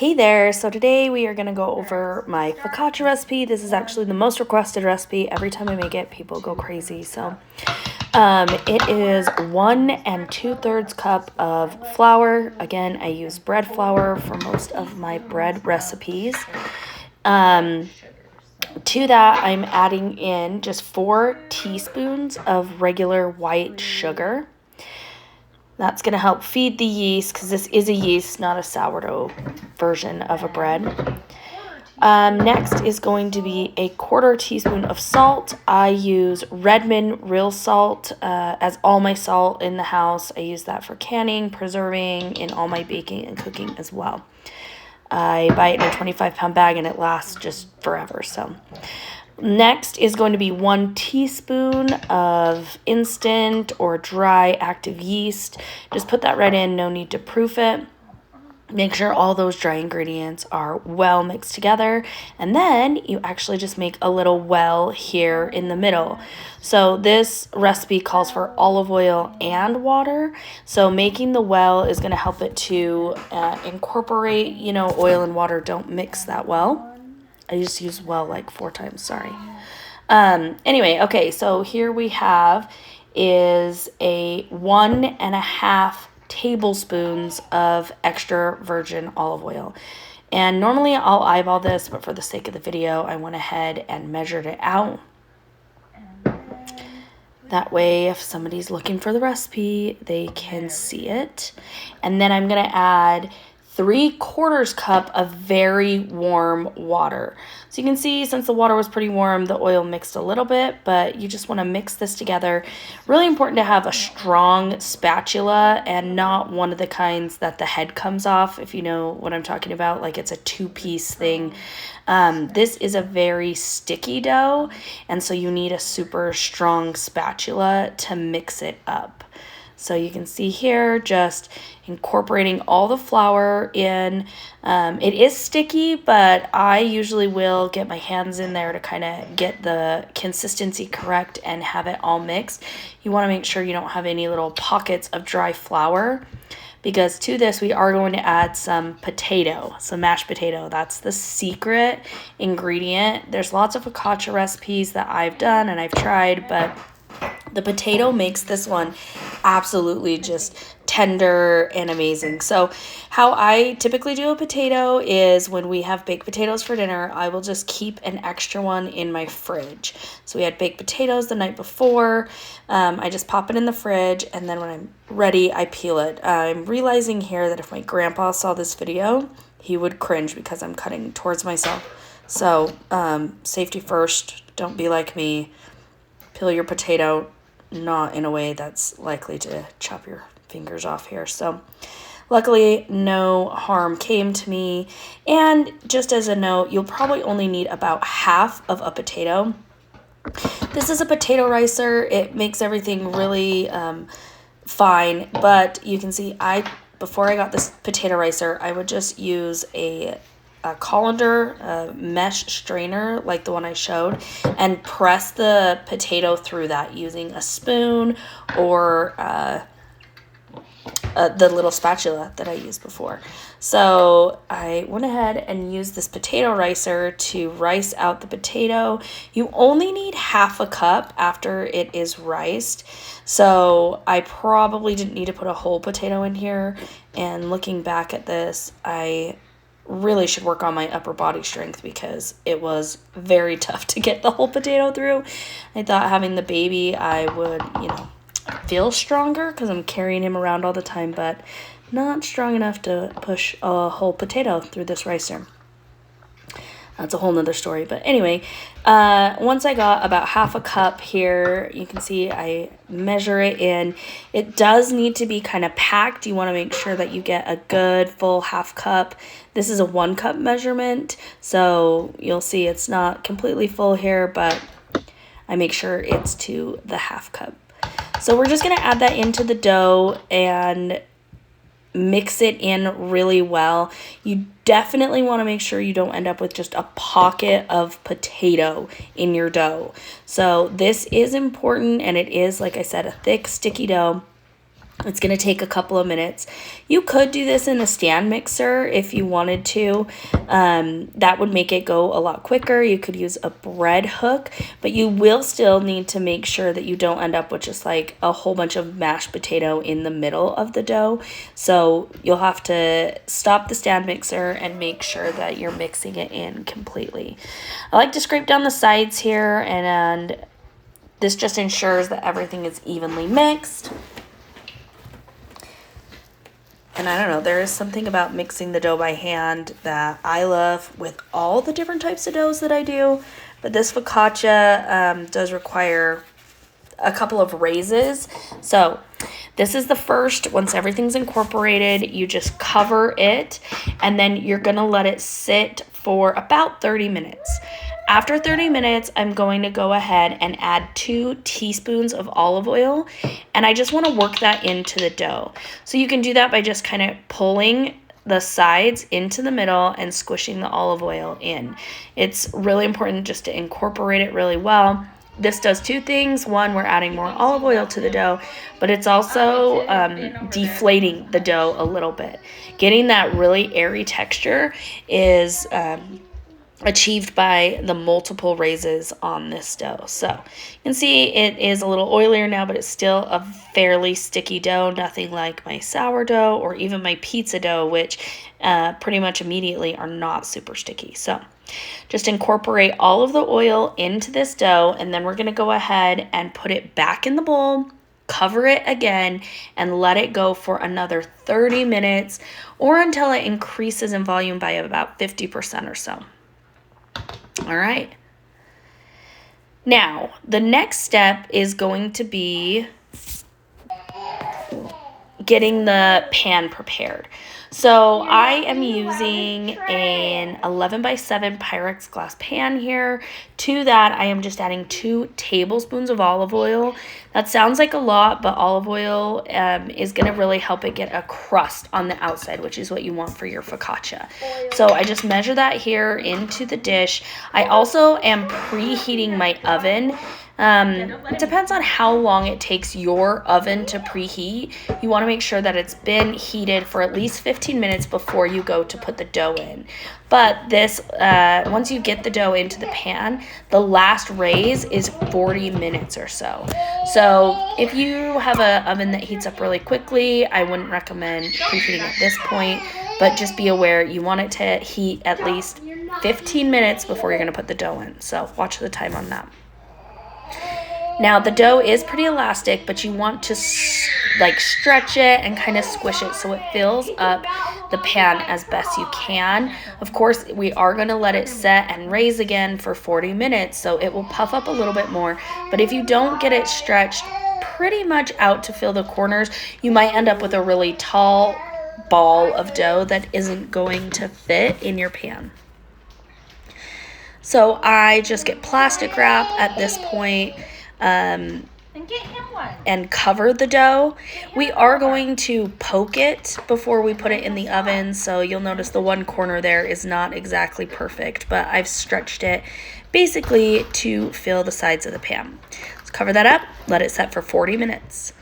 Hey there, so today we are going to go over my focaccia recipe. This is actually the most requested recipe. Every time I make it, people go crazy. So it is 1 2/3 cup of flour. Again, I use bread flour for most of my bread recipes. To that, I'm adding in just 4 teaspoons of regular white sugar. That's going to help feed the yeast because this is a yeast, not a sourdough version of a bread. Next is going to be a 1/4 teaspoon of salt. I use Redmond real salt as all my salt in the house. I use that for canning, preserving, in all my baking and cooking as well. I buy it in a 25-pound bag and it lasts just forever. So next is going to be 1 teaspoon of instant or dry active yeast. Just put that right in, no need to proof it. Make sure all those dry ingredients are well mixed together, and then you actually just make a little well here in the middle. So this recipe calls for olive oil and water, so making the well is going to help it to incorporate. Oil and water don't mix that well. I just used well like 4 times, sorry. Anyway, okay, so here we have is a 1.5 tablespoons of extra virgin olive oil. And normally I'll eyeball this, but for the sake of the video, I went ahead and measured it out. That way, if somebody's looking for the recipe, they can see it. And then I'm going to add 3/4 cup of very warm water. So you can see, since the water was pretty warm, the oil mixed a little bit, but you just want to mix this together. Really important to have a strong spatula and not one of the kinds that the head comes off, if you know what I'm talking about, like it's a 2-piece thing. This is a very sticky dough, and so you need a super strong spatula to mix it up. So you can see here, just incorporating all the flour in. It is sticky, but I usually will get my hands in there to kind of get the consistency correct and have it all mixed. You want to make sure you don't have any little pockets of dry flour, because to this we are going to add some potato, some mashed potato. That's the secret ingredient. There's lots of focaccia recipes that I've done and I've tried, but the potato makes this one absolutely just tender and amazing. So how I typically do a potato is, when we have baked potatoes for dinner, I will just keep an extra one in my fridge. So we had baked potatoes the night before. I just pop it in the fridge, and then when I'm ready, I peel it. I'm realizing here that if my grandpa saw this video, he would cringe because I'm cutting towards myself. So safety first. Don't be like me. Peel your potato, not in a way that's likely to chop your fingers off here. So luckily no harm came to me. And just as a note, you'll probably only need about half of a potato. This is a potato ricer. It makes everything really fine, but you can see before I got this potato ricer, I would just use a colander, a mesh strainer like the one I showed, and press the potato through that using a spoon or the little spatula that I used before. So I went ahead and used this potato ricer to rice out the potato. You only need half a cup after it is riced. So I probably didn't need to put a whole potato in here. And looking back at this, I really should work on my upper body strength because it was very tough to get the whole potato through. I thought having the baby I would, feel stronger because I'm carrying him around all the time, but not strong enough to push a whole potato through this ricer. That's a whole nother story. But anyway, once I got about half a cup here, you can see I measure it in. It does need to be kind of packed. You want to make sure that you get a good full half cup. This is a 1 cup measurement, so you'll see it's not completely full here, but I make sure it's to the half cup. So we're just going to add that into the dough and mix it in really well. You definitely want to make sure you don't end up with just a pocket of potato in your dough. So this is important, and it is, like I said, a thick, sticky dough. It's going to take a couple of minutes. You could do this in a stand mixer if you wanted to. That would make it go a lot quicker. You could use a bread hook, but you will still need to make sure that you don't end up with just like a whole bunch of mashed potato in the middle of the dough. So you'll have to stop the stand mixer and make sure that you're mixing it in completely. I like to scrape down the sides here, and this just ensures that everything is evenly mixed. And I don't know, there is something about mixing the dough by hand that I love with all the different types of doughs that I do. But this focaccia does require a couple of raises. So this is the first. Once everything's incorporated, you just cover it, and then you're going to let it sit for about 30 minutes. After 30 minutes, I'm going to go ahead and add 2 teaspoons of olive oil, and I just want to work that into the dough. So you can do that by just kind of pulling the sides into the middle and squishing the olive oil in. It's really important just to incorporate it really well. This does 2 things. One, we're adding more olive oil to the dough, but it's also deflating the dough a little bit. Getting that really airy texture is achieved by the multiple raises on this dough. So you can see it is a little oilier now, but it's still a fairly sticky dough, nothing like my sourdough or even my pizza dough, which pretty much immediately are not super sticky. So just incorporate all of the oil into this dough, and then we're going to go ahead and put it back in the bowl, cover it again, and let it go for another 30 minutes or until it increases in volume by about 50% or so. All right. Now, the next step is going to be getting the pan prepared. So I am using an 11 by 7 Pyrex glass pan here. To that, I am just adding 2 tablespoons of olive oil. That sounds like a lot, but olive oil is going to really help it get a crust on the outside, which is what you want for your focaccia. So I just measure that here into the dish. I also am preheating my oven. It depends on how long it takes your oven to preheat. You want to make sure that it's been heated for at least 15 minutes before you go to put the dough in. But this, once you get the dough into the pan, the last raise is 40 minutes or so. So if you have an oven that heats up really quickly, I wouldn't recommend preheating at this point, but just be aware you want it to heat at least 15 minutes before you're going to put the dough in. So watch the time on that. Now, the dough is pretty elastic, but you want to stretch it and kind of squish it so it fills up the pan as best you can. Of course, we are going to let it set and raise again for 40 minutes, so it will puff up a little bit more. But if you don't get it stretched pretty much out to fill the corners, you might end up with a really tall ball of dough that isn't going to fit in your pan. So I just get plastic wrap at this point and cover the dough. We are going to poke it before we put it in the oven, so you'll notice the one corner there is not exactly perfect, but I've stretched it basically to fill the sides of the pan. Let's cover that up, let it set for 40 minutes.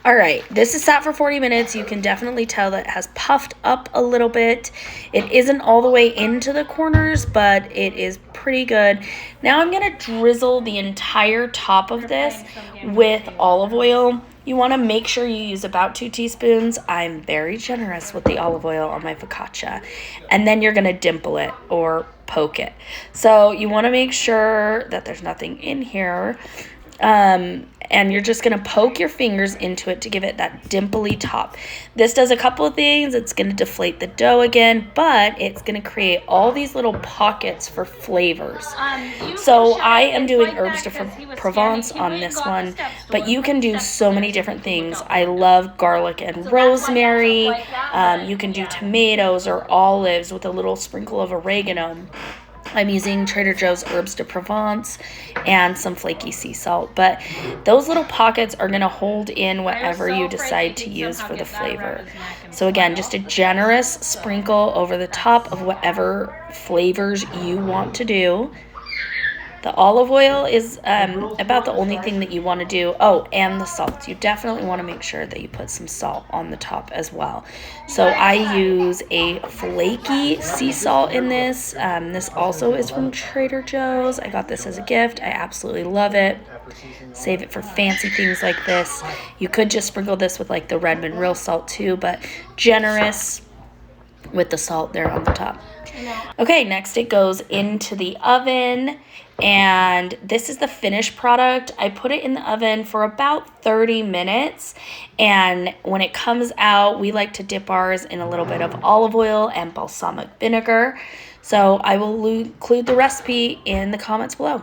All right, this is sat for 40 minutes. You can definitely tell that it has puffed up a little bit. It isn't all the way into the corners, but it is pretty good. Now I'm going to drizzle the entire top of this with olive oil. You want to make sure you use about 2 teaspoons. I'm very generous with the olive oil on my focaccia. And then you're going to dimple it or poke it. So you want to make sure that there's nothing in here. And you're just going to poke your fingers into it to give it that dimply top. This does a couple of things. It's going to deflate the dough again, but it's going to create all these little pockets for flavors. So I am doing Herbs de Provence on this one, but you can do so many different things. I love garlic and rosemary. You can do tomatoes or olives with a little sprinkle of oregano. I'm using Trader Joe's Herbs de Provence and some flaky sea salt, but those little pockets are going to hold in whatever you decide to use for the flavor. So again, just a generous sprinkle over the top of whatever flavors you want to do. The olive oil is about the only thing that you want to do. Oh, and the salt. You definitely want to make sure that you put some salt on the top as well. So I use a flaky sea salt in this. This also is from Trader Joe's. I got this as a gift. I absolutely love it. Save it for fancy things like this. You could just sprinkle this with like the Redmond real salt too, but generous with the salt there on the top. Okay, next it goes into the oven, and this is the finished product. I put it in the oven for about 30 minutes, and when it comes out, we like to dip ours in a little bit of olive oil and balsamic vinegar. So I will include the recipe in the comments below.